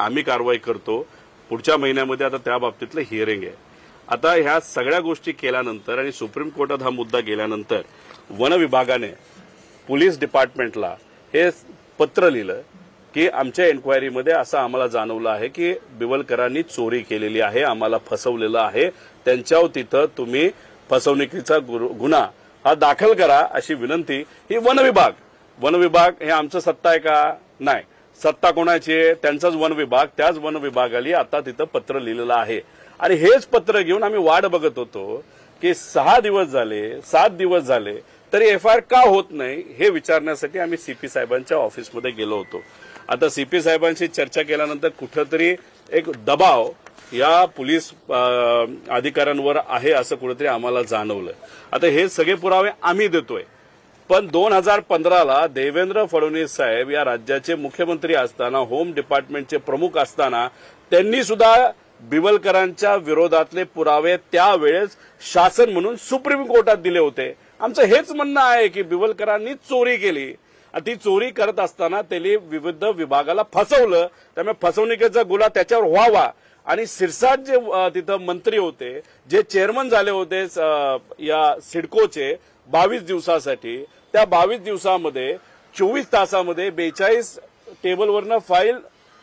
आम्ही कारवाई करतो। पुढच्या महिन्यामध्ये आता त्या बाबतीतलं हिअरिंग आहे। आता ह्या सगळ्या गोष्टी केल्यानंतर आणि सुप्रीम कोर्टात हा मुद्दा गेल्यानंतर वन विभागाने पोलीस डिपार्टमेंटला हे पत्र लिहिलं की आमच्या एन्क्वायरीमध्ये असं आम्हाला जाणवलं आहे की बिवलकरांनी चोरी केलेली आहे, आम्हाला फसवलेलं आहे, त्यांच्यावर तिथं तुम्ही फसवणुकीचा गुन्हा हा दाखल करा अशी विनंती ही वन विभाग हे आमचं सत्ता आहे का? नाही, सत्ता कोणाची आहे? त्यांचाच वन विभाग, त्याच वन विभागाला आता तिथं पत्र लिहिलेलं आहे। आणि हेच पत्र घेऊन आम्ही वाट बघत होतो की 6 दिवस झाले 7 दिवस झाले तरी एफआयआर का होत नाही हे विचारण्यासाठी आम्ही सीपी साहेबांच्या ऑफिसमध्ये गेलो होतो। आता सीपी साहेबांशी चर्चा केल्यानंतर कुठेतरी एक दबाव या पोलीस अधिकाऱ्यांवर आहे असं कुठेतरी आम्हाला जाणवलं। आता हे सगळे पुरावे आम्ही देतोय, पण 2015ला देवेंद्र फडणवीस साहेब या राज्याचे मुख्यमंत्री असताना, होम डिपार्टमेंटचे प्रमुख असताना त्यांनी सुद्धा बिवलकरांच्या विरोधातले पुरावे त्यावेळेस शासन म्हणून सुप्रीम कोर्टात दिले होते। आमचं हेच म्हणणं आहे की बिवलकरांनी चोरी केली, ती चोरी करत असताना त्यांनी विविध विभागाला फसवलं, त्यामुळे फसवणुकीचा गुन्हा त्याच्यावर व्हावा। आणि सिरसाट जे तिथं मंत्री होते, जे चेअरमन झाले होते या सिडकोचे 22 दिवसासाठी, त्या 22 दिवसामध्ये 24 तासामध्ये 42 टेबलवरनं फाईल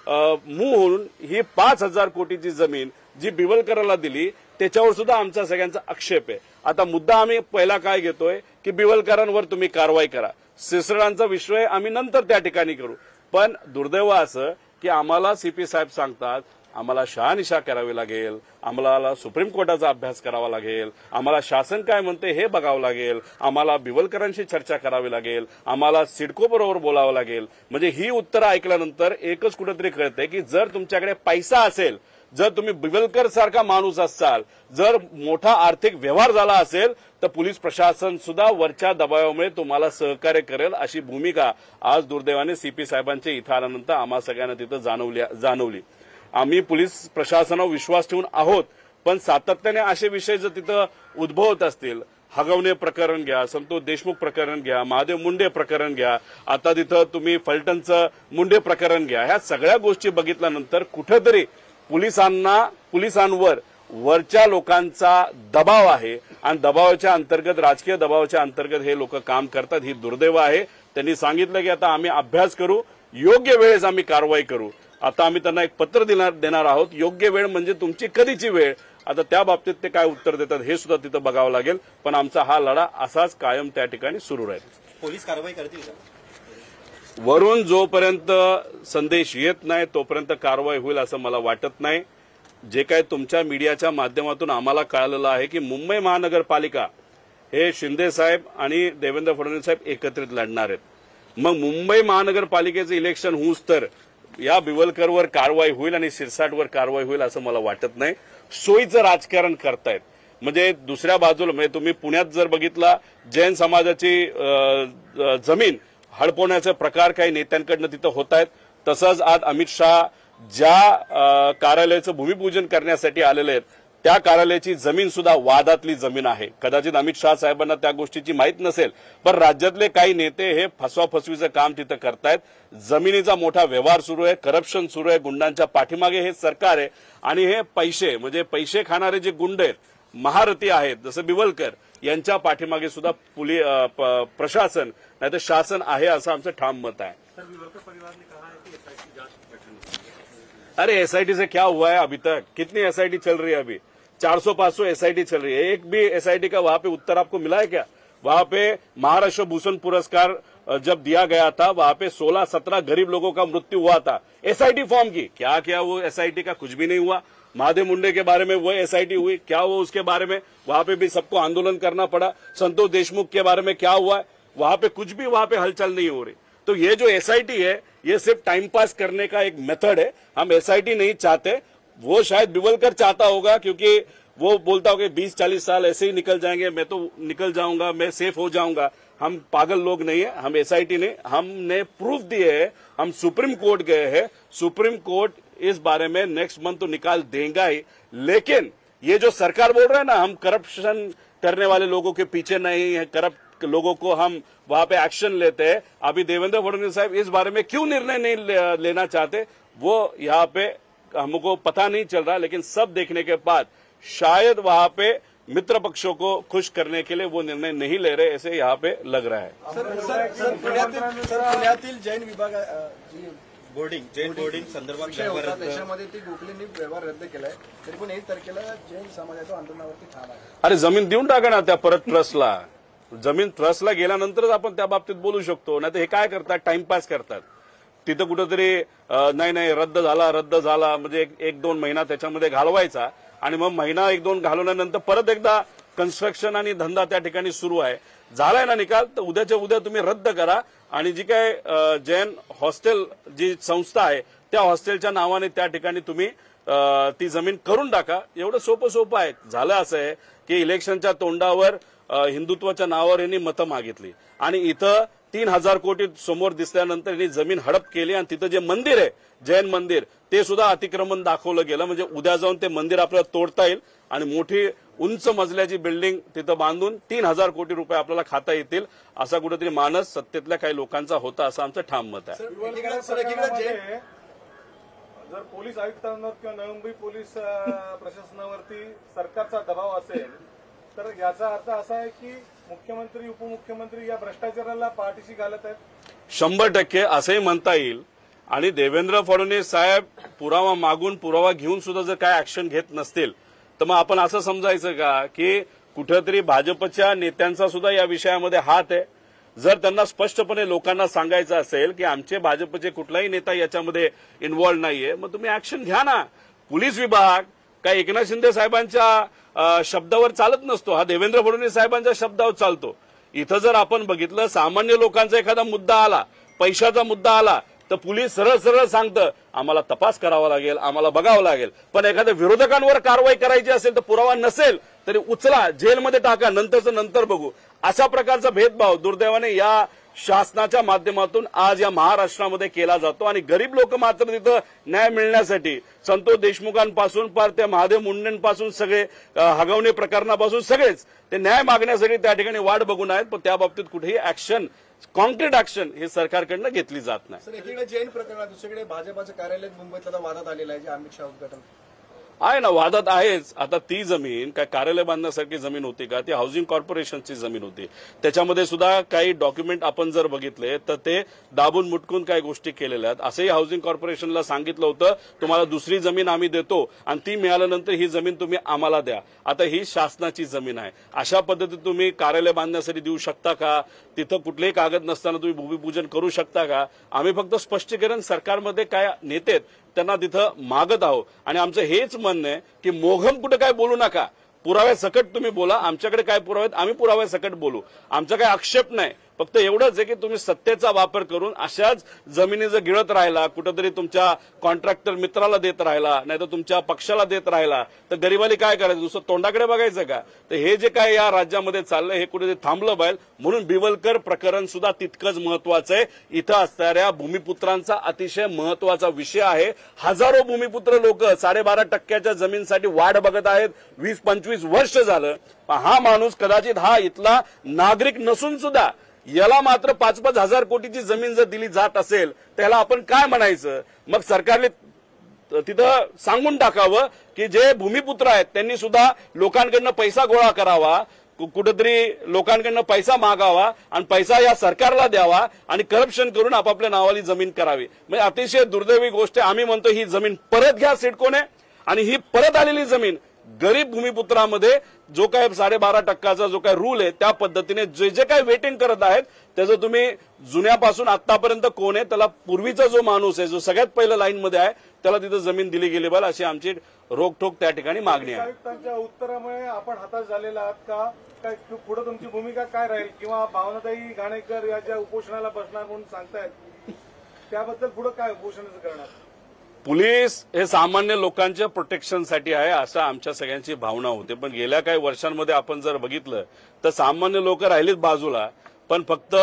मूव्ह होऊन ही 5000 कोटीची जमीन जी बिवलकराला दिली त्याच्यावर सुद्धा आमचा सगळ्यांचा आक्षेप आहे। आता मुद्दा आम्ही पहिला काय घेतोय की बिवलकरांवर तुम्ही कारवाई करा, सिरसाटांचा विषय आम्ही नंतर त्या ठिकाणी करू। पण दुर्दैव असं की आम्हाला सीपी साहेब सांगतात आम्हाला शहानिशा करावी लागेल, आम्हाला सुप्रीम कोर्टाचा अभ्यास करावा लागेल, आम्हाला शासन काय म्हणते हे बघावं लागेल, आम्हाला बिवलकरांशी चर्चा करावी लागेल, आम्हाला सिडको बरोबर बोलावं लागेल। म्हणजे ही उत्तरं ऐकल्यानंतर एकच कुठेतरी कळतंय की जर तुमच्याकडे पैसा असेल, जर तुम्ही बिवलकर सारखा माणूस असाल, जर मोठा आर्थिक व्यवहार झाला असेल तर पोलीस प्रशासन सुद्धा वरच्या दबावामुळे तुम्हाला सहकार्य करेल अशी भूमिका आज दुर्दैवाने सीपी साहेबांच्या इथं आल्यानंतर आम्हा सगळ्यांना तिथं जाणवली। आम्ही पोलीस प्रशासनावर विश्वास ठेवून आहोत, पण सातत्याने असे विषय जर तिथं उद्भवत असतील, हगवणे प्रकरण घ्या, संतोष देशमुख प्रकरण घ्या, महादेव मुंडे प्रकरण घ्या, आता तिथं तुम्ही फलटणचं मुंडे प्रकरण घ्या, ह्या सगळ्या गोष्टी बघितल्यानंतर कुठेतरी पोलिसांवर वरच्या लोकांचा दबाव आहे आणि दबावाच्या अंतर्गत, राजकीय दबावाच्या अंतर्गत हे लोक काम करतात। ही दुर्दैव आहे। त्यांनी सांगितलं की आता आम्ही अभ्यास करू, योग्य वेळेस आम्ही कारवाई करू। आता आम्ही त्यांना एक पत्र देणार आहोत, योग्य वेळ म्हणजे तुमची कधीची वेळ। आता त्या बाबतीत ते काय उत्तर देतात हे सुद्धा तिथं बघावं लागेल, पण आमचा हा लढा असाच कायम त्या ठिकाणी सुरू राहील। पोलीस कारवाई करतील का? वरून जोपर्यंत संदेश येत नाही तोपर्यंत कारवाई होईल असं मला वाटत नाही। जे काय तुमच्या मीडियाच्या माध्यमातून आम्हाला कळालेलं आहे की मुंबई महानगरपालिका हे शिंदे साहेब आणि देवेंद्र फडणवीस साहेब एकत्रित लढणार आहेत। मग मुंबई महानगरपालिकेचं इलेक्शन होऊस तर या बिवलकरवर कारवाई होईल आणि सिरसाटवर कारवाई होईल असं मला वाटत नाही। सोयीचं राजकारण करतायत। म्हणजे दुसऱ्या बाजूला म्हणजे तुम्ही पुण्यात जर बघितला, जैन समाजाची जमीन हडपवण्याचे प्रकार काही नेत्यांकडनं तिथं होत आहेत। तसंच आज अमित शहा ज्या कार्यालयाचं भूमिपूजन करण्यासाठी आलेले आहेत त्या कार्यालयाची जमीन सुद्धा वादातली जमीन आहे। कदाचित अमित शहा साहेबांना त्या गोष्टीची माहित नसेल, पण राज्यातले काही नेते हे फसवाफसवीचं काम तिथं करतायत। जमिनीचा मोठा व्यवहार सुरू आहे, करप्शन सुरू आहे, गुंडांच्या पाठीमागे हे सरकार आहे आणि हे पैसे म्हणजे पैसे खाणारे जे गुंड आहेत, महारथी आहेत जसं बिवलकर, यांच्या पाठीमागे सुद्धा प्रशासन नाही तर शासन आहे असं आमचं ठाम मत आहे। अरे एसआईटी से क्या हुआ है अभी तक? कितनी एसआईटी चल रही है? अभी 400-500 एसआईटी चल रही है। एक भी एसआईटी का वहां पे उत्तर आपको मिला है क्या? वहां पे महाराष्ट्र भूषण पुरस्कार जब दिया गया था वहां पे 16-17 गरीब लोगों का मृत्यु हुआ था। एसआईटी फॉर्म की क्या किया? वो एसआईटी का कुछ भी नहीं हुआ। महादेव मुंडे के बारे में वो एसआईटी हुई, क्या हुआ उसके बारे में? वहां पे भी सबको आंदोलन करना पड़ा। संतोष देशमुख के बारे में क्या हुआ? वहां पे कुछ भी वहां पे हलचल नहीं हो रही। तो ये जो एसआईटी है ये सिर्फ टाइम पास करने का एक मेथड है। हम एसआईटी नहीं चाहते। वो शायद बिवलकर चाहता होगा क्योंकि वो बोलता होगा 20-40 साल ऐसे ही निकल जाएंगे, मैं तो निकल जाऊंगा, मैं सेफ हो जाऊंगा। हम पागल लोग नहीं है, हम एसआईटी नहीं, हमने प्रूफ दिए है। हम सुप्रीम कोर्ट गए हैं, सुप्रीम कोर्ट इस बारे में नेक्स्ट मंथ तो निकाल देगा ही। लेकिन ये जो सरकार बोल रहा है ना हम करप्शन करने वाले लोगों के पीछे नहीं है, करप्ट लोगों को हम वहां पे एक्शन लेते हैं। अभी देवेंद्र फडणवीस साहब इस बारे में क्यों निर्णय नहीं लेना चाहते वो यहाँ पे हमको पता नहीं चल रहा, लेकिन सब देखने के बाद शायद वहां पे मित्र पक्षों को खुश करने के लिए वो निर्णय नहीं ले रहे, ऐसे यहाँ पे लग रहा है। सर पुण्यातील जैन विभाग जैन बोर्डिंग संदर्भात देशामध्ये ती गोखलेंनी व्यवहार रद्द केलाय, तरी पण 1 तारखेला जैन समाजाच्या आंदोलनावरती ठाम आहे. अरे जमीन देऊन टाका ना त्या परत ट्रस्टला. जमीन ट्रस्टला गेल्यानंतरच आपण त्या बाबतीत बोलू शकतो. नाही तर हे काय करतात, टाइमपास करतात. तिथं कुठंतरी नाही रद्द झाला म्हणजे 1-2 महिना त्याच्यामध्ये घालवायचा आणि मग महिना 1-2 घालवल्यानंतर परत एकदा कन्स्ट्रक्शन आणि धंदा त्या ठिकाणी सुरू आहे. झालाय ना निकाल, तर उद्याच्या उद्या तुम्ही रद्द करा आणि जी काय जैन हॉस्टेल जी संस्था आहे त्या हॉस्टेलच्या नावाने त्या ठिकाणी तुम्ही ती जमीन करून टाका. एवढं सोपं आहे. झालं असं आहे की इलेक्शनच्या तोंडावर हिंदुत्वाच्या नावावर यांनी मतं मागितली आणि इथं 3,000 कोटी समोर दिसल्यानंतर यांनी जमीन हडप केली आणि तिथं जे मंदिर आहे जैन मंदिर ते सुद्धा अतिक्रमण दाखवलं गेलं. म्हणजे उद्या जाऊन ते मंदिर आपल्याला तोडता येईल आणि मोठी उंच मजल्याची बिल्डिंग तिथं बांधून 3,000 कोटी रुपये आपल्याला खाता येतील असा कुठेतरी मानस सत्तेतल्या काही लोकांचा होता, असं आमचं ठाम मत आहे. जर पोलीस आयुक्तांवर किंवा नवी मुंबई पोलीस प्रशासनावरती सरकारचा दबाव असेल तर याचा अर्थ असा आहे की मुख्यमंत्री उपमुख्यमंत्री या भ्रष्टाचाराला पाठीशी घालत आहेत. 100% असंही म्हणता येईल. आणि देवेंद्र फडणवीस साहेब पुरावा मागून पुरावा घेऊन सुद्धा जर काय ऍक्शन घेत नसतील तर मग आपण असं समजायचं का की कुठेतरी भाजपच्या नेत्यांचा सुद्धा या विषयामध्ये हात आहे. जर त्यांना स्पष्टपणे लोकांना सांगायचं असेल की आमचे भाजपचे कुठलाही नेता याच्यामध्ये इन्व्हॉल्व नाहीये, मग तुम्ही ऍक्शन घ्या ना. पोलीस विभाग काय एकनाथ शिंदे साहेबांच्या शब्दावर चालत नसतो, हा देवेंद्र फडणवीस साहेबांच्या शब्दावर चालतो. इथं जर आपण बघितलं सामान्य लोकांचा एखादा मुद्दा आला, पैशाचा मुद्दा आला, तर पोलीस सरळ सांगतं आम्हाला तपास करावा लागेल, आम्हाला बघावं लागेल. पण एखाद्या विरोधकांवर कारवाई करायची असेल तर पुरावा नसेल तरी उचला, जेलमध्ये टाका, नंतरचं नंतर बघू. अशा प्रकारचा भेदभाव दुर्दैवाने या शासनाच्या माध्यमातून आज या महाराष्ट्रामध्ये केला जातो आणि गरीब लोक मात्र तिथं न्याय मिळण्यासाठी संतोष देशमुखांपासून पार त्या महादेव मुंडेंपासून सगळे हगवणे प्रकरणापासून सगळेच ते न्याय मागण्यासाठी त्या ठिकाणी वाट बघून आहेत. पण त्या बाबतीत कुठेही ऍक्शन, कॉन्क्रीट ऍक्शन हे सरकारकडनं घेतली जात नाही. सर एकीकडे जैन प्रकरणात दुसरीकडे भाजपाचं कार्यालय मुंबईत वादात आलेलं आहे, जे अमित शहा उद्घाटन आहे ना, वादात आहेच. आता ती जमीन काय कार्यालय बांधण्यासारखी जमीन होती का, ती हाऊसिंग कॉर्पोरेशनची जमीन होती. त्याच्यामध्ये सुद्धा काही डॉक्युमेंट आपण जर बघितले तर ते दाबून मुटकून काही गोष्टी केलेल्या आहेत. असंही हाऊसिंग कॉर्पोरेशनला सांगितलं होतं तुम्हाला दुसरी जमीन आम्ही देतो आणि ती मिळाल्यानंतर ही जमीन तुम्ही आम्हाला द्या. आता ही शासनाची जमीन आहे, अशा पद्धतीत तुम्ही कार्यालय बांधण्यासाठी देऊ शकता का? तिथं कुठलेही कागद नसताना तुम्ही भूमिपूजन करू शकता का? आम्ही फक्त स्पष्टीकरण सरकारमध्ये काय नेते त्यांना तिथं मागत आहोत आणि आमचं हेच म्हणणं आहे की मोघम कुठं काय बोलू नका, पुराव्यासकट तुम्ही बोला. आमच्याकडे काय पुरावे आहेत आम्ही पुराव्यासकट बोलू, आमचा काय आक्षेप नाही. फक्त एवढंच आहे की तुम्ही सत्तेचा वापर करून अशाच जमिनी जर गिळत राहिला, कुठंतरी तुमच्या कॉन्ट्रॅक्टर मित्राला देत राहिला, नाही तर तुमच्या पक्षाला देत राहिला, तर गरिबाली काय करायचं, दुसरं तोंडाकडे बघायचं का? तर हे जे काय या राज्यामध्ये चाललंय हे कुठेतरी थांबलं पाहिजे. म्हणून बिवलकर प्रकरण सुद्धा तितकंच महत्वाचं आहे. इथं असणाऱ्या भूमिपुत्रांचा अतिशय महत्वाचा विषय आहे. हजारो भूमिपुत्र लोक 12.5% जमीनसाठी वाट बघत आहेत. 20-25 वर्ष झालं. हा माणूस कदाचित हा इथला नागरिक नसून सुद्धा याला मात्र 5-5 हजार कोटीची जमीन जर दिली जात असेल त्याला आपण काय म्हणायचं? मग सरकारने तिथं सांगून टाकावं की जे भूमिपुत्र आहेत त्यांनी सुद्धा लोकांकडनं पैसा गोळा करावा, कुठेतरी लोकांकडनं पैसा मागावा आणि पैसा या सरकारला द्यावा आणि करप्शन करून आपापल्या नावाली जमीन करावी. म्हणजे अतिशय दुर्दैवी गोष्ट आहे. आम्ही म्हणतो ही जमीन परत घ्या सिडकोने आणि ही परत आलेली जमीन गरीब भूमिपुत्रामध्ये जो काय 12.5% जो काय रूल आहे त्या पद्धतीने जे जे काय वेटिंग करत आहेत त्याचं तुम्ही जुन्यापासून आतापर्यंत कोण आहे त्याला पूर्वीचा जो माणूस आहे जो सगळ्यात पहिल्या लाईनमध्ये आहे त्याला तिथं जमीन दिली गेली पाहिजे अशी आमची रोकठोक त्या ठिकाणी मागणी आहे. आयुक्तांच्या उत्तरामुळे आपण हताश झालेला आहात का? काय पुढे तुमची भूमिका काय राहील? किंवा भावनाताई घाणेकर या ज्या उपोषणाला बसणार म्हणून सांगतायत त्याबद्दल पुढे काय उपोषणाचं करणार? पोलीस हे सामान्य लोकांच्या प्रोटेक्शनसाठी आहे असं आमच्या सगळ्यांची भावना होते. पण गेल्या काही वर्षांमध्ये आपण जर बघितलं तर सामान्य लोक राहिलीच बाजूला, पण फक्त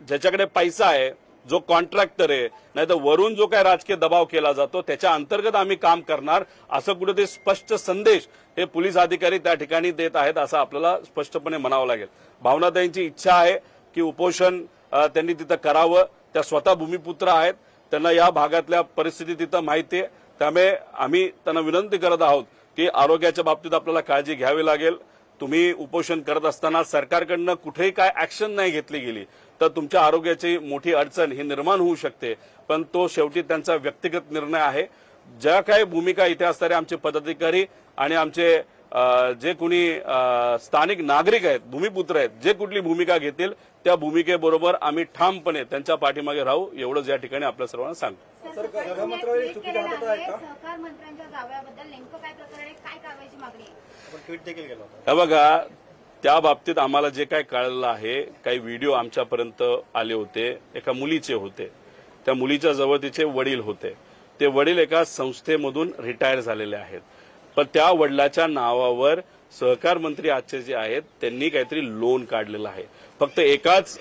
ज्याच्याकडे पैसा आहे, जो कॉन्ट्रॅक्टर आहे, नाही तर वरून जो काय राजकीय दबाव केला जातो त्याच्या अंतर्गत आम्ही काम करणार असं कुठेतरी स्पष्ट संदेश हे पोलीस अधिकारी त्या ठिकाणी देत आहेत असं आपल्याला स्पष्टपणे म्हणावं लागेल. भावनाताईंची इच्छा आहे की उपोषण त्यांनी तिथं करावं. त्या स्वतः भूमिपुत्र आहेत. त्यांना या भागातल्या परिस्थिती तिथं माहिती आहे, त्यामुळे आम्ही त्यांना विनंती करत आहोत की आरोग्याच्या बाबतीत आपल्याला काळजी घ्यावी लागेल. तुम्ही उपोषण करत असताना सरकारकडनं कुठेही काय ऍक्शन नाही घेतली गेली तर तुमच्या आरोग्याची मोठी अडचण ही निर्माण होऊ शकते. पण तो शेवटी त्यांचा व्यक्तिगत निर्णय आहे. ज्या काही भूमिका इथे असणारे आमचे पदाधिकारी आणि आमचे जे कोणी स्थानिक नागरिक आहेत, भूमिपुत्र आहेत, जे कुठली भूमिका घेतील त्या भूमिकेबरोबर आम्ही ठामपणे त्यांच्या पाठीमागे राहू, एवढंच या ठिकाणी आपल्या सर्वांना सांगतो. गृह मंत्रालय चुकीच्या हातात आहे का? सहकार मंत्र्यांच्या दाव्याबद्दल नेमकं काय प्रकरण आहे, काय कारवाईची मागणी आहे? आपण ट्विट देखील केलं होतं. हे बघा, त्या बाबतीत आम्हाला जे काय कळलं आहे, काही व्हिडिओ आमच्यापर्यंत आले होते, एका मुलीचे होते. त्या मुलीच्या जवळ तिचे वडील होते. ते वडील एका संस्थेमधून रिटायर झालेले आहेत. पण त्या वडिलाच्या नावावर सहकार मंत्री आजचे जे आहेत त्यांनी काहीतरी लोन काढलेलं आहे. फक्त एकाच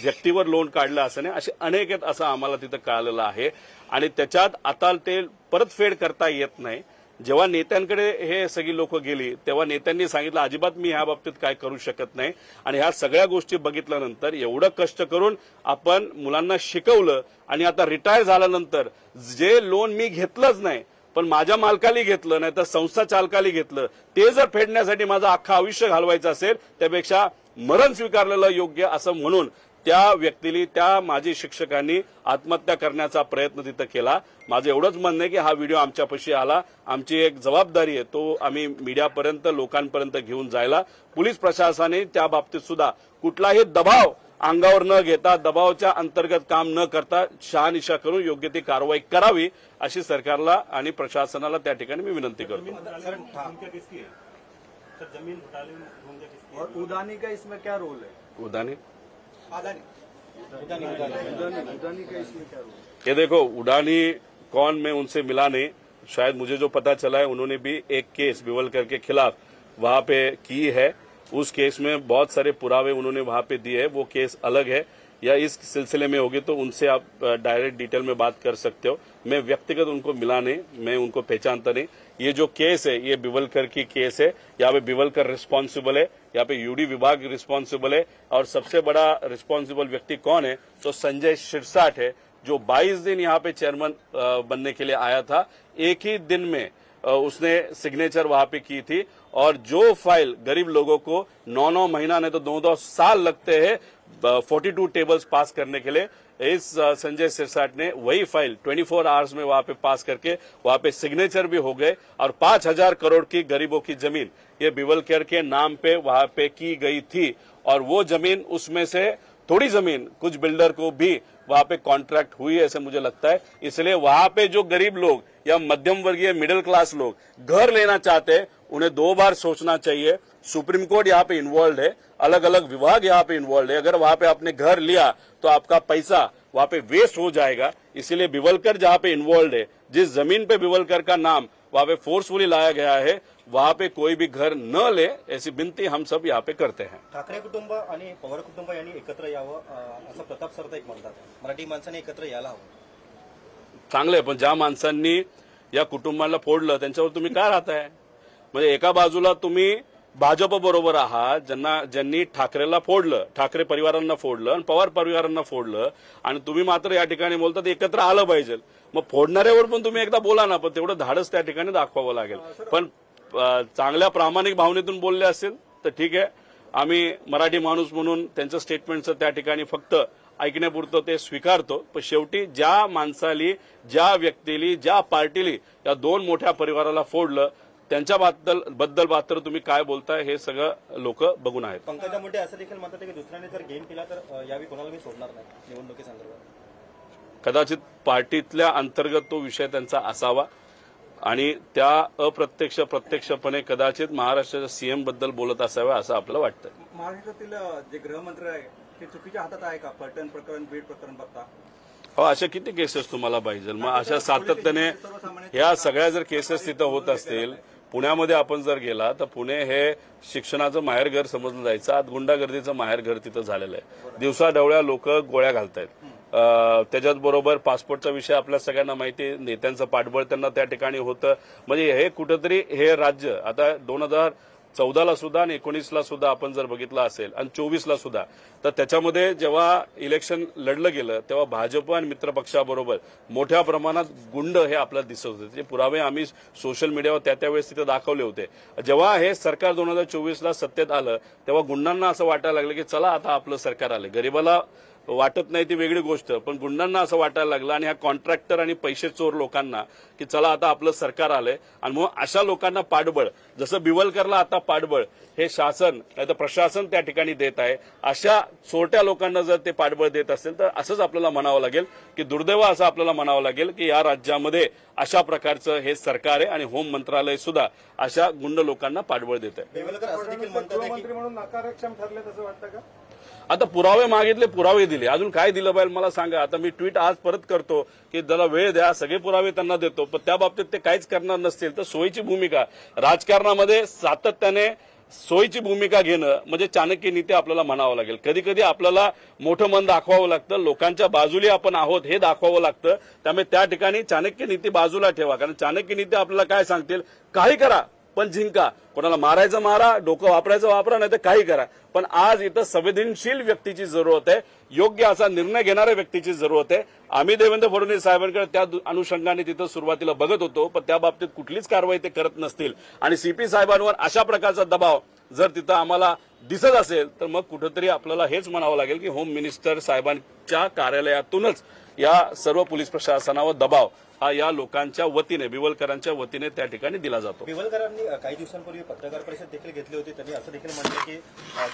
व्यक्तीवर लोन काढलं असं नाही, असे अनेक आहेत असं आम्हाला तिथं कळलेलं आहे. आणि त्याच्यात आता ते परतफेड करता येत नाही. जेव्हा नेत्यांकडे हे सगळी लोक गेली तेव्हा नेत्यांनी सांगितलं अजिबात मी ह्या बाबतीत काय करू शकत नाही. आणि ह्या सगळ्या गोष्टी बघितल्यानंतर एवढं कष्ट करून आपण मुलांना शिकवलं आणि आता रिटायर झाल्यानंतर जे लोन मी घेतलंच नाही पण माझ्या मालकाली घेतलं, नाही तर संस्था चालकाली घेतलं, ते जर फेडण्यासाठी माझं अख्खं आयुष्य घालवायचं असेल त्यापेक्षा मरण स्वीकारलेलं योग्य असं म्हणून त्या व्यक्तीने, त्या माजी शिक्षकांनी आत्महत्या करण्याचा प्रयत्न तिथं केला. माझं एवढंच म्हणणं आहे की हा व्हिडिओ आमच्यापाशी आला, आमची एक जबाबदारी आहे तो आम्ही मीडियापर्यंत, लोकांपर्यंत घेऊन जायला. पोलीस प्रशासनाने त्या बाबतीत सुद्धा कुठलाही दबाव अंगावर न घेता, दबावाच्या अंतर्गत काम न करता शहानिशा करून योग्य ती कारवाई करावी अशी सरकारला आणि प्रशासनाला त्या ठिकाणी मी विनंती करतो. और उदानी का इसमें क्या रोल है? उदानी उदानी का इसमें क्या रोल है? ये देखो, उडानी कौन, मैं उनसे मिला नहीं. शायद मुझे जो पता चला है उन्होंने भी एक केस बिवलकर के खिलाफ वहां पे की है. उस केस में बहुत सारे पुरावे उन्होंने वहां पे दिए है. वो केस अलग है, या इस सिलसिले में होगी तो उनसे आप डायरेक्ट डिटेल में बात कर सकते हो. मैं व्यक्तिगत उनको मिला नहीं, मैं उनको पहचानता नहीं. ये जो केस है ये बिवलकर की केस है. यहाँ पे बिवलकर रिस्पॉन्सिबल है, यहाँ पे यूडी विभाग रिस्पॉन्सिबल है. और सबसे बड़ा रिस्पॉन्सिबल व्यक्ति कौन है तो संजय शिरसाट है, जो 22 दिन यहाँ पे चेयरमैन बनने के लिए आया था. एक ही दिन में उसने सिग्नेचर वहां पे की थी. और जो फाइल गरीब लोगों को 9-9 महीना नहीं तो 2-2 साल लगते हैं 42 टेबल्स पास करने के लिए, इस संजय सिरसाट ने वही फाइल 24 आवर्स में वहां पे पास करके वहां पे सिग्नेचर भी हो गए. और 5,000 करोड़ की गरीबों की जमीन ये बिवलकर के नाम पे वहां पे की गई थी. और वो जमीन, उसमें से थोड़ी जमीन कुछ बिल्डर को भी वहां पे कॉन्ट्रैक्ट हुई है ऐसे मुझे लगता है. इसलिए वहां पे जो गरीब लोग या मध्यम वर्गीय मिडिल क्लास लोग घर लेना चाहते हैं उन्हें 2 बार सोचना चाहिए. सुप्रीम कोर्ट यहाँ पे इन्वॉल्व है, अलग अलग विभाग यहाँ पे इन्वॉल्व है. अगर वहां पे आपने घर लिया तो आपका पैसा वहां पे वेस्ट हो जाएगा. इसीलिए बिवलकर जहाँ पे इन्वॉल्व है, जिस जमीन पे बिवलकर का नाम वहां पे फोर्सफुली लाया गया है, वहां पे कोई भी घर न ले ऐसी विनंती हम सब यहाँ पे करते हैं. ठाकरे कुटुंब आणि पवार कुटुंब यांनी एकत्र यावं असं प्रताप सरनाईक म्हणतात. मराठी माणसाने एकत्र यायला हवं. चांगलं आहे, पण ज्या माणसांनी या कुटुंबाला फोडलं त्यांच्यावर तुम्ही काय राहताय? म्हणजे एका बाजूला तुम्ही भाजप बरोबर आहात, ज्यांनी ठाकरेला फोडलं, ठाकरे परिवारांना फोडलं आणि पवार परिवारांना फोडलं, आणि तुम्ही मात्र या ठिकाणी बोलतात एकत्र आलं पाहिजे. मग फोडणाऱ्यावर पण तुम्ही एकदा बोला ना, पण तेवढं धाडस त्या ठिकाणी दाखवावं लागेल. पण चांगल्या प्रामाणिक भावनेतून बोलले असेल तर ठीक आहे. आम्ही मराठी माणूस म्हणून त्यांचं स्टेटमेंटचं त्या ठिकाणी फक्त ऐकण्यापुरतं ते स्वीकारतो. पण शेवटी ज्या माणसाली, ज्या व्यक्तीली, ज्या पार्टीली या 2 मोठ्या परिवाराला फोडलं त्यांच्याबद्दल मात्र तुम्ही काय बोलताय हे सगळं लोक बघून आहेत. पंकजा मुंडे असं देखील म्हणतात की दुसऱ्याने जर गेम केला तर यावेळी कोणाला मी सोडणार नाही निवडणुकीसंदर्भात. कदाचित पार्टीतल्या अंतर्गत तो विषय त्यांचा असावा आणि त्या प्रत्यक्षपणे कदाचित महाराष्ट्राच्या सीएम बद्दल बोलत असावे असं आपल्याला वाटतं. महाराष्ट्रातील जे गृहमंत्री आहे ते चुकीच्या हातात आहे का? पलटण प्रकरण, बीड प्रकरण बघता हो, अशा किती केसेस तुम्हाला पाहिजे? मग अशा सातत्याने ह्या सगळ्या जर केसेस तिथं होत असतील, पुण्यामध्ये आपण जर गेला तर पुणे हे शिक्षणाचं माहेरघर समजलं जायचं. आज गुंडागर्दीचं माहेरघर तिथं झालेलं आहे. दिवसाढवळ्या लोक गोळ्या घालतायत. त्याच्याच बरोबर पासपोर्टचा विषय आपल्या सगळ्यांना माहिती आहे. नेत्यांचं पाठबळ त्यांना त्या ठिकाणी होतं. म्हणजे हे कुठंतरी हे राज्य आता 14ला सुद्धा आणि 19ला सुद्धा आपण जर बघितलं असेल आणि 24ला सुद्धा, तर त्याच्यामध्ये जेव्हा इलेक्शन लढलं गेलं तेव्हा भाजप आणि मित्रपक्षाबरोबर मोठ्या प्रमाणात गुंड हे आपल्याला दिसत होते. ते पुरावे आम्ही सोशल मीडियावर त्यावेळेस तिथे दाखवले होते. जेव्हा हे सरकार 2024ला सत्तेत आलं तेव्हा गुंडांना असं वाटायला लागलं की चला आता आपलं सरकार आलं. गरीबाला वाटत नाही ती वेगळी गोष्ट, पण गुंडांना असं वाटायला लागलं आणि ह्या कॉन्ट्रॅक्टर आणि पैसे चोर लोकांना की चला आता आपलं सरकार आलंय. आणि मग अशा लोकांना पाठबळ, जसं बिवलकरला आता पाठबळ हे शासन नाही तर प्रशासन त्या ठिकाणी देत आहे, अशा चोरट्या लोकांना जर ते पाठबळ देत असेल तर असंच आपल्याला म्हणावं लागेल की दुर्दैव असं आपल्याला म्हणावं लागेल की या राज्यामध्ये अशा प्रकारचं हे सरकार आहे आणि होम मंत्रालय सुद्धा अशा गुंड लोकांना पाठबळ देत आहे. देवलकर असं देखील म्हणतात की गृहमंत्री म्हणून नकारक्षम ठरले असं वाटतं का? आता पुरावे मागितले, पुरावे दिले, अजून काय दिलं पाहिजे मला सांगा. आता मी ट्विट आज परत करतो की जरा वेळ द्या, सगळे पुरावे त्यांना देतो, पण त्या बाबतीत ते काहीच करणार नसतील तर सोयीची भूमिका राजकारणामध्ये सातत्याने सोयीची भूमिका घेणं म्हणजे चाणक्य नीती आपल्याला म्हणावं लागेल. कधी कधी आपल्याला मोठं मन दाखवावं लागतं, लोकांच्या बाजूला आपण आहोत हे दाखवावं लागतं. त्यामुळे त्या ठिकाणी चाणक्य नीती बाजूला ठेवा, कारण चाणक्य नीती आपल्याला काय सांगतील, काही करा पण जिंका, कोणाला मारायचं मारा, डोकं वापरायचं वापरा, नाही तर काही करा. पण आज इथं संवेदनशील व्यक्तीची जरूरत आहे, योग्य असा निर्णय घेणाऱ्या व्यक्तीची जरूरत आहे. आम्ही देवेंद्र फडणवीस साहेबांकडे त्या अनुषंगाने तिथं सुरुवातीला बघत होतो, पण त्या बाबतीत कुठलीच कारवाई ते करत नसतील आणि सीपी साहेबांवर अशा प्रकारचा दबाव जर तिथं आम्हाला दिसत असेल तर मग कुठेतरी आपल्याला हेच म्हणावं लागेल की होम मिनिस्टर साहेबांच्या कार्यालयातूनच या सर्व पोलीस प्रशासनावर दबाव हा या लोकांच्या वतीने, बिवलकरांच्या वतीने त्या ठिकाणी दिला जातो. बिवलकरांनी काही दिवसांपूर्वी पत्रकार परिषद देखील घेतली होती. त्यांनी असं देखील म्हटलं की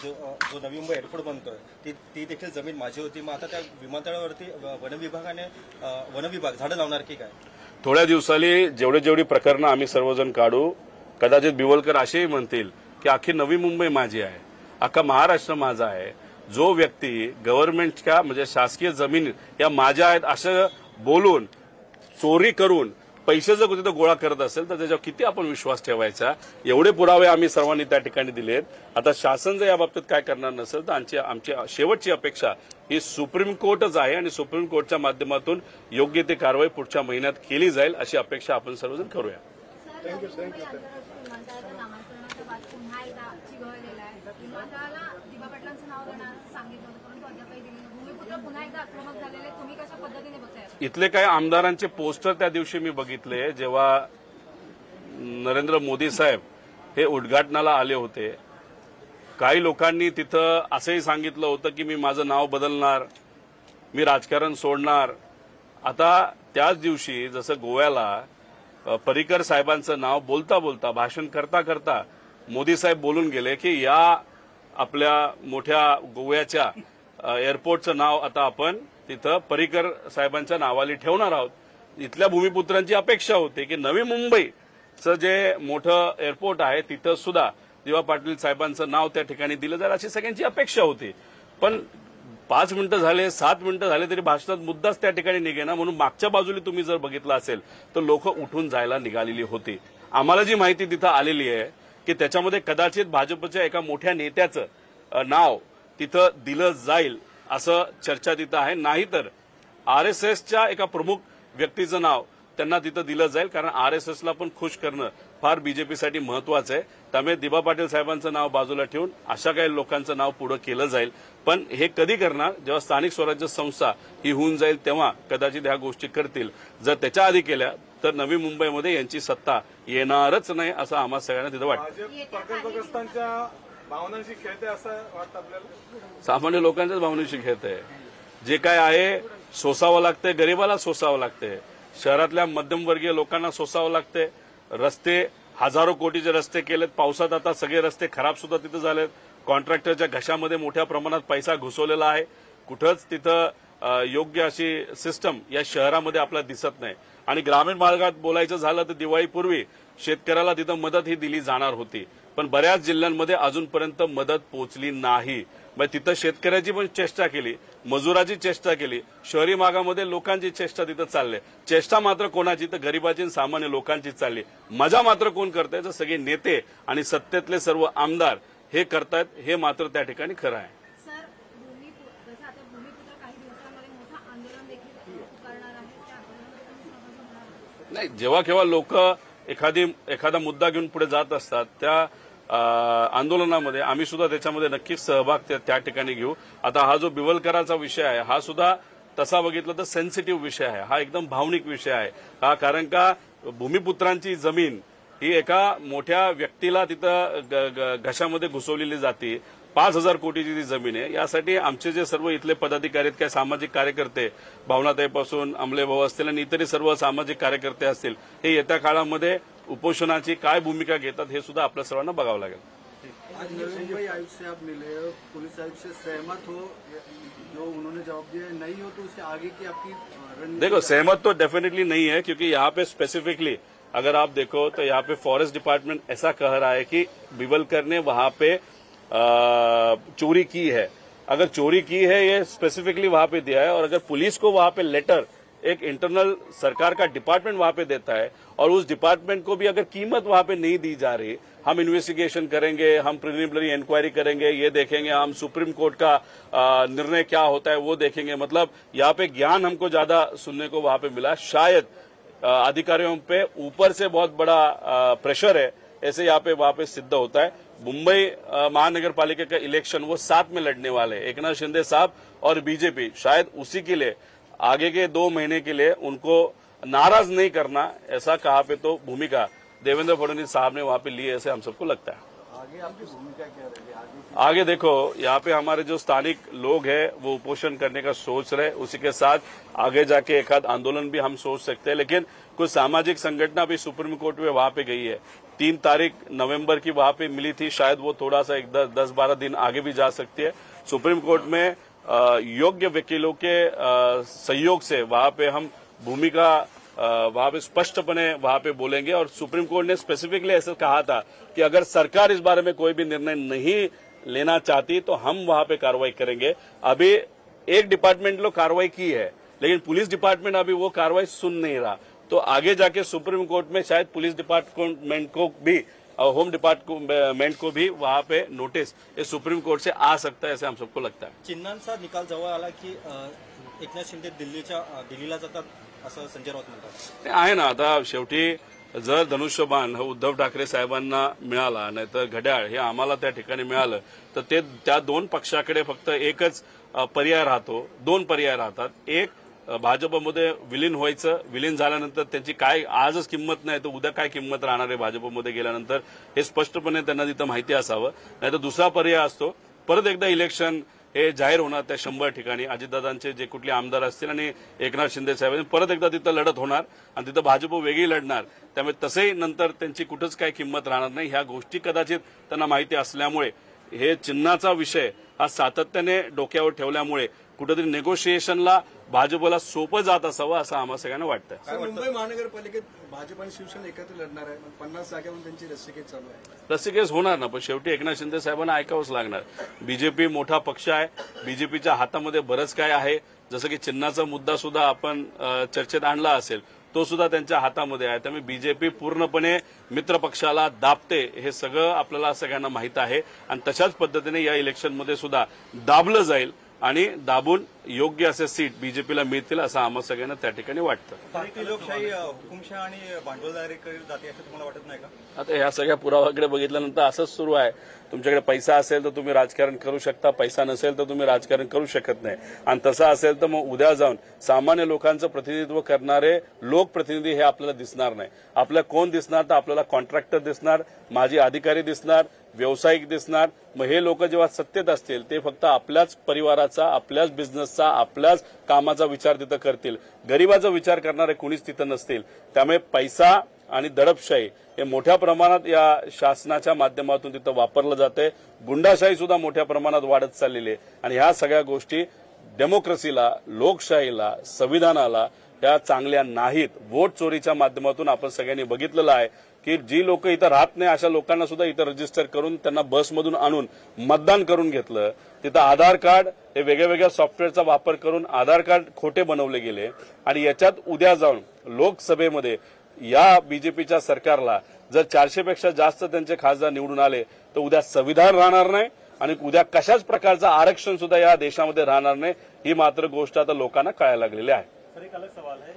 जो नवी मुंबई एअरपोर्ट बनतोय ती देखील जमीन माझी होती. मग आता त्या विमानतळावरती वनविभाग झाडं लावणार की काय? थोड्या दिवसांनी जेवढी प्रकरणं आम्ही सर्वजण काढू, कदाचित बिवलकर असेही म्हणतील की अख्खी नवी मुंबई माझी आहे, अख्खा महाराष्ट्र माझा आहे. जो व्यक्ती गव्हर्नमेंटच्या म्हणजे शासकीय जमीन या माझ्या आहेत असं बोलून चोरी करून पैसे जर तिथं गोळा करत असेल तर त्याच्यावर किती आपण विश्वास ठेवायचा. एवढे पुरावे आम्ही सर्वांनी त्या ठिकाणी दिलेत. आता शासन जर या बाबतीत काय करणार नसेल तर आमची शेवटची अपेक्षा ही सुप्रीम कोर्टच आहे आणि सुप्रीम कोर्टच्या माध्यमातून योग्य ती कारवाई पुढच्या महिन्यात केली जाईल अशी अपेक्षा आपण सर्वजण करूया. विमानतळाच्या नामांकरणाचा वाद पुन्हा एकदा चिघळलेला आहे. विमानतळाला दिबा पाटलांचं नाव देणार सांगितलं होतं, परंतु अद्यापही दिलं. भूमिपुत्र पुन्हा एकदा आक्रमक झालेले, तुम्ही कशा पद्धतीने बघताय? इथले काही आमदारांचे पोस्टर त्या दिवशी मी बघितले जेव्हा नरेंद्र मोदी साहेब हे उद्घाटनाला आले होते. काही लोकांनी तिथं असंही सांगितलं होतं की मी माझं नाव बदलणार, मी राजकारण सोडणार. आता त्याच दिवशी जसं गोव्याला पर्रिकर साहेबांचं नाव बोलता बोलता भाषण करता करता मोदी साहेब बोलून गेले की या आपल्या मोठ्या गोव्याच्या एअरपोर्टचं नाव आता आपण तिथं पर्रिकर साहेबांच्या नावाली ठेवणार आहोत. इथल्या भूमिपुत्रांची अपेक्षा होती की नवी मुंबईचं जे मोठं एअरपोर्ट आहे तिथं सुद्धा दिबा पाटील साहेबांचं नाव त्या ठिकाणी दिलं जाईल अशी सगळ्यांची अपेक्षा होती. पण 5 मिनिटं झाले, 7 मिनिटं झाले तरी भाषणात मुद्दाच त्या ठिकाणी निघेना. म्हणून मागच्या बाजूला तुम्ही जर बघितलं असेल तर लोक उठून जायला निघालेली होती. आम्हाला जी माहिती तिथं आलेली आहे की त्याच्यामध्ये कदाचित भाजपच्या एका मोठ्या नेत्याचं नाव तिथं दिलं जाईल असं चर्चा तिथं आहे. नाहीतर आरएसएसच्या एका प्रमुख व्यक्तीचं नाव त्यांना तिथं दिलं जाईल, कारण आरएसएसला पण खुश करणं फार बीजेपीसाठी महत्वाचं आहे. त्यामुळे दिबा पाटील साहेबांचं नाव बाजूला ठेवून अशा काही लोकांचं नाव पुढे केलं जाईल. पण हे कधी करणार, जेव्हा स्थानिक स्वराज्य संस्था ही होऊन जाईल तेव्हा कदाचित ह्या गोष्टी करतील. जर त्याच्या आधी केल्या तर नवी मुंबईमध्ये यांची सत्ता येणारच नाही असं आम्हा सगळ्यांना तिथं वाटतं. भाजप प्रकल्पग्रस्तांच्या भावनांशी खेळते असं वाटतं आपल्याला? सामान्य लोकांच्याच भावनेशी खेळत आहे. जे काय आहे सोसावं लागतंय, गरिबाला सोसावं लागतंय, शहरातल्या मध्यमवर्गीय लोकांना सोसावं लागतंय. रस्ते हजारो कोटीचे रस्ते केलेत, पावसात आता सगळे रस्ते खराब सुद्धा तिथं झालेत. कॉन्ट्रॅक्टरच्या घशामध्ये मोठ्या प्रमाणात पैसा घुसवलेला आहे. कुठंच तिथं योग्य अशी सिस्टम या शहरामध्ये आपल्याला दिसत नाही. आणि ग्रामीण भागात बोलायचं झालं तर दिवाळीपूर्वी शेतकऱ्याला तिथं मदत ही दिली जाणार होती, पण बऱ्याच जिल्ह्यांमध्ये अजूनपर्यंत मदत पोहोचली नाही. मग तिथं शेतकऱ्याची पण चेष्टा केली, मजुराची चेष्टा केली, शहरी भागामध्ये लोकांची चेष्टा तिथं चालली. चेष्टा मात्र कोणाची, तर गरिबाची सामान्य लोकांची चालली. मजा मात्र कोण करताय, तर सगळे नेते आणि सत्तेतले सर्व आमदार हे करतायत. हे मात्र त्या ठिकाणी खरं आहे. सर, जसं आता भूमिपुत्र काही दिवसांमध्ये मोठं आंदोलन देखील पुकारणार आहे, त्या आंदोलनामध्ये तुम्ही सहभागी होणार आहात? नाही, जेव्हा केव्हा लोक एखादा मुद्दा घेऊन पुढे जात असतात त्या आंदोलनामध्ये आम्ही सुद्धा त्याच्यामध्ये नक्कीच सहभाग त्या ठिकाणी घेऊ. आता हा जो बिवलकरांचा विषय आहे हा सुद्धा तसा बघितलं तर सेन्सिटिव्ह विषय आहे, हा एकदम भावनिक विषय आहे हा. कारण का भूमिपुत्रांची जमीन ही एका मोठ्या व्यक्तीला तिथं घशामध्ये घुसवलेली जाते. 5,000 कोटीची ती जमीन आहे. यासाठी आमचे जे सर्व इथले पदाधिकारी आहेत, काय सामाजिक कार्यकर्ते, भावनाताईपासून अमलेभाऊ असतील आणि इतरही सर्व सामाजिक कार्यकर्ते असतील, हे येत्या काळामध्ये उपोषणाची काय भूमिका घेतात हे सुद्धा आपल्या सर्वांना बघावं लागेल. आज नवी मुंबई आयुक्त से आप मिले हो, पुलिस आयुक्त से सहमत हो, जो उन्होंने जवाब दिया नहीं हो तो उसके आगे की आपकी रणनीति? देखो, सहमत तो डेफिनेटली नहीं है, क्योंकि यहाँ पे स्पेसिफिकली अगर आप देखो तो यहाँ पे फॉरेस्ट डिपार्टमेंट ऐसा कह रहा है कि बिवलकर ने वहां पे चोरी की है. अगर चोरी की है ये स्पेसिफिकली वहां पे दिया है, और अगर पुलिस को वहां पे लेटर एक इंटरनल सरकार का डिपार्टमेंट वहां पे देता है और उस डिपार्टमेंट को भी अगर कीमत वहां पे नहीं दी जा रही, हम इन्वेस्टिगेशन करेंगे, हम प्रिलिमिनरी इंक्वायरी करेंगे, ये देखेंगे, हम सुप्रीम कोर्ट का निर्णय क्या होता है वो देखेंगे. मतलब यहाँ पे ज्ञान हमको ज्यादा सुनने को वहां पे मिला. शायद अधिकारियों पे ऊपर से बहुत बड़ा प्रेशर है, ऐसे यहाँ पे वहां पे सिद्ध होता है. मुंबई महानगर पालिका का इलेक्शन वो साथ में लड़ने वाले हैं, एकनाथ शिंदे साहब और बीजेपी. शायद उसी के लिए आगे के 2 महीने के लिए उनको नाराज नहीं करना, ऐसा कहा पे तो भूमिका देवेंद्र फडणवीस साहब ने वहां पे ली, ऐसे हम सबको लगता है. आगे आपकी भूमिका क्या रहेगी? आगे देखो, यहाँ पे हमारे जो स्थानिक लोग हैं वो उपोषण करने का सोच रहे, उसी के साथ आगे जाके एक आध आंदोलन भी हम सोच सकते हैं. लेकिन कुछ सामाजिक संगठन भी सुप्रीम कोर्ट में वहां पे गई है. 3 तारीख नवंबर की वहां पे मिली थी, शायद वो थोड़ा सा 10-12 दिन आगे भी जा सकती है. सुप्रीम कोर्ट में योग्य वकीलों के सहयोग से वहां पे हम भूमिका वहां पे स्पष्टपने वहां पे बोलेंगे. और सुप्रीम कोर्ट ने स्पेसिफिकली ऐसा कहा था कि अगर सरकार इस बारे में कोई भी निर्णय नहीं लेना चाहती तो हम वहां पे कार्रवाई करेंगे. अभी एक डिपार्टमेंट ने कार्रवाई की है, लेकिन पुलिस डिपार्टमेंट अभी वो कार्रवाई सुन नहीं रहा. तो आगे जाके सुप्रीम कोर्ट में शायद पुलिस डिपार्टमेंट को भी और होम डिपार्टमेंट को भी वहां पे नोटिस ये सुप्रीम कोर्ट से आ सकता है, ऐसे हम सबको लगता है. चिन्हांचा निकाल जवळ आला की एकनाथ शिंदे दिल्लीला जातात असं संजय राऊत म्हणतात. ते आहे ना, आता शेवटी जर धनुष्यबाण हा उद्धव ठाकरे साहेबांना मिळाला, नाहीतर घड्याळ हे आम्हाला त्या ठिकाणी मिळालं, तर ते त्या 2 पक्षाकडे फक्त एकच पर्याय राहतो. 2 पर्याय राहतात. एक, भाजपमध्ये विलीन व्हायचं. विलीन झाल्यानंतर त्यांची काय आजच किंमत नाही तर उद्या काय किंमत राहणार आहे भाजपमध्ये गेल्यानंतर, हे स्पष्टपणे त्यांना तिथं माहिती असावं. नाहीतर दुसरा पर्याय असतो, परत एकदा इलेक्शन हे जाहीर होणार त्या 100 ठिकाणी अजितदादांचे जे कुठले आमदार असतील आणि एकनाथ शिंदे साहेबांनी परत एकदा तिथं लढत होणार आणि तिथं भाजप वेगळी लढणार. त्यामुळे तसेही नंतर त्यांची कुठंच काही किंमत राहणार नाही. ह्या गोष्टी कदाचित त्यांना माहिती असल्यामुळे हे चिन्हाचा विषय हा सातत्याने डोक्यावर ठेवल्यामुळे कुठेतरी नेगोशिएशनला भाजपला सोपं जात असावं असं आम्हाला सगळ्यांना वाटतं. मुंबई महानगरपालिकेत भाजप आणि शिवसेना एकत्र लढणार आहे. 50 जागेवर त्यांची रस्सीखेच चालू आहे. रस्सीखेच होणार ना, पण शेवटी एकनाथ शिंदे साहेबांना ऐकावंच लागणार. बीजेपी मोठा पक्ष आहे, बीजेपीच्या हातामध्ये बरंच काय आहे. जसं की चिन्हाचा मुद्दा सुद्धा आपण चर्चेत आणला असेल, तो सुद्धा त्यांच्या हातामध्ये आहे. त्यामुळे बीजेपी पूर्णपणे मित्र पक्षाला दाबते, हे सगळं आपल्याला सगळ्यांना माहित आहे. आणि तशाच पद्धतीने या इलेक्शनमध्ये सुद्धा दाबलं जाईल आणि दाबून योग्य असे सीट बीजेपीला मिळतील असं आम्हाला सगळ्यांना त्या ठिकाणी वाटतं. भारतीय लोकशाही हुकुमशाही आणि भांडवलदारीकडे जाते असं तुम्हाला वाटत नाही का? आता ह्या सगळ्या पुराव्याकडे बघितल्यानंतर असंच सुरू आहे. तुमच्याकडे पैसा असेल तर तुम्ही राजकारण करू शकता, पैसा नसेल तर तुम्ही राजकारण करू शकत नाही. आणि तसं असेल तर मग उद्या जाऊन सामान्य लोकांचं प्रतिनिधित्व करणारे लोकप्रतिनिधी हे आपल्याला दिसणार नाही. आपल्याला कोण दिसणार तर आपल्याला कॉन्ट्रॅक्टर दिसणार, माजी अधिकारी दिसणार, व्यावसायिक दिसणार. मग हे लोक जेव्हा सत्तेत असतील ते फक्त आपल्याच परिवाराचा, आपल्याच बिझनेसचा, आपल्याच कामाचा विचार तिथं करतील. गरिबाचा विचार करणारे कुणीच तिथं नसतील. त्यामुळे पैसा आणि दडपशाही हे मोठ्या प्रमाणात या शासनाच्या माध्यमातून तिथं वापरलं जाते. गुंडाशाही सुद्धा मोठ्या प्रमाणात वाढत चाललेली आहे. आणि ह्या सगळ्या गोष्टी डेमोक्रेसीला, लोकशाहीला, संविधानाला ह्या चांगल्या नाहीत. वोट चोरीच्या माध्यमातून आपण सगळ्यांनी बघितलेलं आहे की जी लोक इथं राहत नाही अशा लोकांना सुद्धा इथं रजिस्टर करून त्यांना बसमधून आणून मतदान करून घेतलं. तिथं आधार कार्ड हे वेगळ्या सॉफ्टवेअरचा वापर करून आधार कार्ड खोटे बनवले गेले. आणि याच्यात उद्या जाऊन लोकसभेमध्ये या बीजेपीच्या सरकारला जर 400 पेक्षा जास्त त्यांचे खासदार निवडून आले तर उद्या संविधान राहणार नाही आणि उद्या कशाच प्रकारचं आरक्षण सुद्धा या देशामध्ये राहणार नाही. ही मात्र गोष्ट आता लोकांना कळायला लागलेली आहे. सर, एक अलग सवाल है,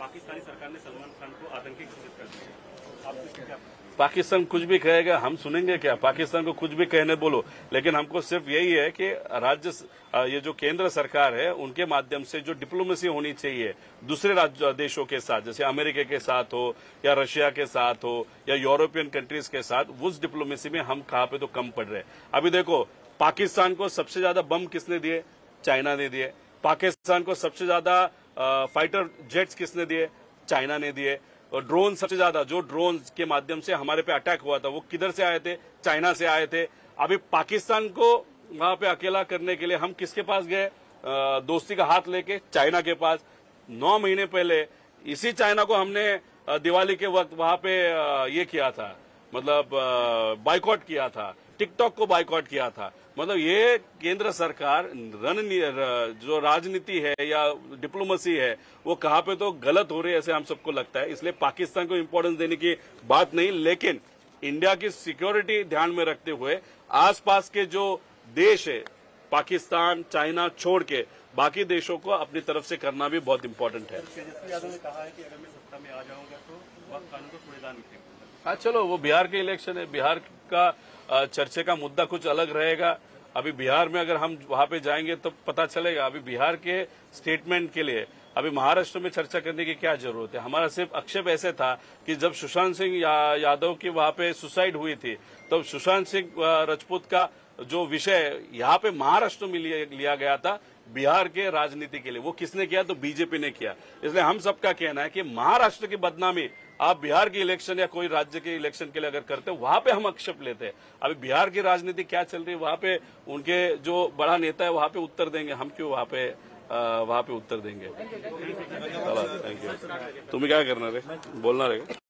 पाकिस्तानी सरकार ने सलमान खान को आतंकी घोषित कर दिया, आप इसके क्या पाकिस्तान कुछ भी कहेगा हम सुनेंगे क्या? पाकिस्तान को कुछ भी कहने बोलो, लेकिन हमको सिर्फ यही है कि ये जो केंद्र सरकार है उनके माध्यम से जो डिप्लोमेसी होनी चाहिए दूसरे देशों के साथ, जैसे अमेरिका के साथ हो या रशिया के साथ हो या यूरोपियन कंट्रीज के साथ, उस डिप्लोमेसी में हम कहाँ पे तो कम पड़ रहे हैं। अभी देखो, पाकिस्तान को सबसे ज्यादा बम किसने दिए? चाइना ने दिए। पाकिस्तान को सबसे ज्यादा फाइटर जेट्स किसने दिए? चाइना ने दिए। और ड्रोन सबसे ज्यादा, जो ड्रोन के माध्यम से हमारे पे अटैक हुआ था, वो किधर से आए थे? चाइना से आए थे। अभी पाकिस्तान को वहां पे अकेला करने के लिए हम किसके पास गए? दोस्ती का हाथ लेके चाइना के पास। 9 महीने पहले इसी चाइना को हमने दिवाली के वक्त वहां पे ये किया था, मतलब बाइकआउट किया था, टिकटॉक को बाइकआउट किया था। मतलब ये केंद्र सरकार जो राजनीति है या डिप्लोमेसी है वो कहाँ पे तो गलत हो रही है, ऐसे हम सबको लगता है। इसलिए पाकिस्तान को इंपॉर्टेंस देने की बात नहीं, लेकिन इंडिया की सिक्योरिटी ध्यान में रखते हुए आसपास के जो देश है, पाकिस्तान, चाइना छोड़ के बाकी देशों को अपनी तरफ से करना भी बहुत इंपॉर्टेंट है। तेजस्वी यादव ने कहा है कि अगर मैं सत्ता में आ जाऊंगा तो कानून को कूड़ेदान में फेंकूंगा। हाँ, चलो, वो बिहार के इलेक्शन है, बिहार का चर्चे का मुद्दा कुछ अलग रहेगा। अभी बिहार में अगर हम वहां पे जाएंगे तो पता चलेगा। अभी बिहार के स्टेटमेंट के लिए अभी महाराष्ट्र में चर्चा करने की क्या जरूरत है? हमारा सिर्फ आक्षेप ऐसे था कि जब सुशांत सिंह यादव की वहां पे सुसाइड हुई थी, तो सुशांत सिंह राजपूत का जो विषय यहाँ पे महाराष्ट्र में लिया गया था बिहार के राजनीति के लिए, वो किसने किया? तो बीजेपी ने किया। इसलिए हम सबका कहना है कि महाराष्ट्र की बदनामी आप बिहार की इलेक्शन या कोई राज्य के इलेक्शन के लिए अगर करते हो, वहां पे हम आक्षेप लेते हैं। अभी बिहार की राजनीति क्या चल रही है, वहां पे उनके जो बड़ा नेता है वहां पे उत्तर देंगे। हम क्यों वहां पे उत्तर देंगे? Thank you. तुम्हें क्या करना रे? बोलना रहेगा।